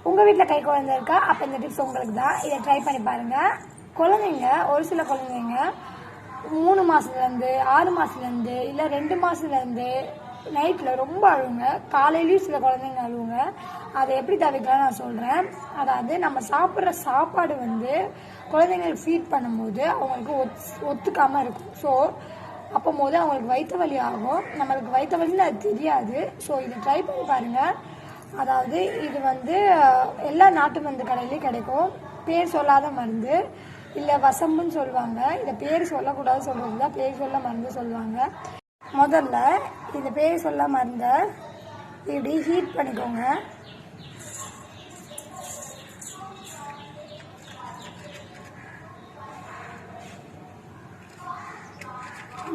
உங்கள் வீட்டில் கை குழந்தை இருக்கா? அப்போ இந்த டிப்ஸ் உங்களுக்கு தான். இதை ட்ரை பண்ணி பாருங்கள். குழந்தைங்க, ஒரு சில குழந்தைங்க 3 மாதத்துலேருந்து 6 மாதத்துலேருந்து இல்லை 2 மாதத்துலேருந்து நைட்டில் ரொம்ப அழுவுங்க. காலையிலையும் சில குழந்தைங்க அழுவுங்க. அதை எப்படி தவிர்க்கலாம் நான் சொல்கிறேன். அதாவது நம்ம சாப்பிட்ற சாப்பாடு குழந்தைங்களுக்கு ஃபீட் பண்ணும்போது அவங்களுக்கு ஒத்துக்காமல் இருக்கும். ஸோ அப்போது அவங்களுக்கு வயிற்று வலி ஆகும். நம்மளுக்கு வயிற்று வலின்னு அது தெரியாது. ஸோ இதை ட்ரை பண்ணி பாருங்கள். அதாவது இது எல்லா நாட்டு மருந்து கடையிலையும் கிடைக்கும். பேர் சொல்லாத மருந்து இல்லை வசம்புன்னு சொல்லுவாங்க. இதை பேர் சொல்லக்கூடாது சொல்கிறது தான் பேர் சொல்ல மருந்து சொல்லுவாங்க. முதல்ல இந்த பேர் சொல்ல மருந்தை இப்படி ஹீட் பண்ணிக்கோங்க.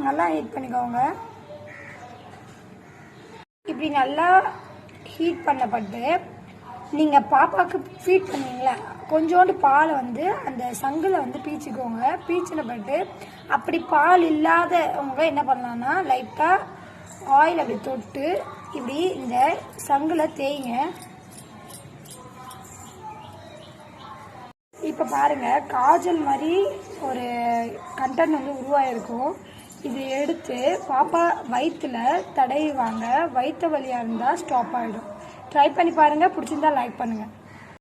நல்லா ஹீட் பண்ணிக்கோங்க. இப்படி நல்லா ஹீட் பண்ணப்பட்டு நீங்கள் பாப்பாவுக்கு ஃபீட் பண்ணுவீங்களா, கொஞ்சோண்டு பாலை அந்த சங்கில் பீச்சிக்கோங்க. பீச்சினப்பட்டு அப்படி பால் இல்லாதவங்க என்ன பண்ணலான்னா லைட்டாக ஆயில் அப்படி தொட்டு இப்படி இந்த சங்கில் தேய்ங்க. இப்போ பாருங்கள், காஜல் மாதிரி ஒரு கண்டென்ட் உருவாயிருக்கும். இது எடுத்து பாப்பா வயிற்றில் தடவிவாங்க. வயிற்று வலியாக இருந்தால் ஸ்டாப் ஆகிடும். ட்ரை பண்ணி பாருங்கள். பிடிச்சிருந்தா லைக் பண்ணுங்கள்.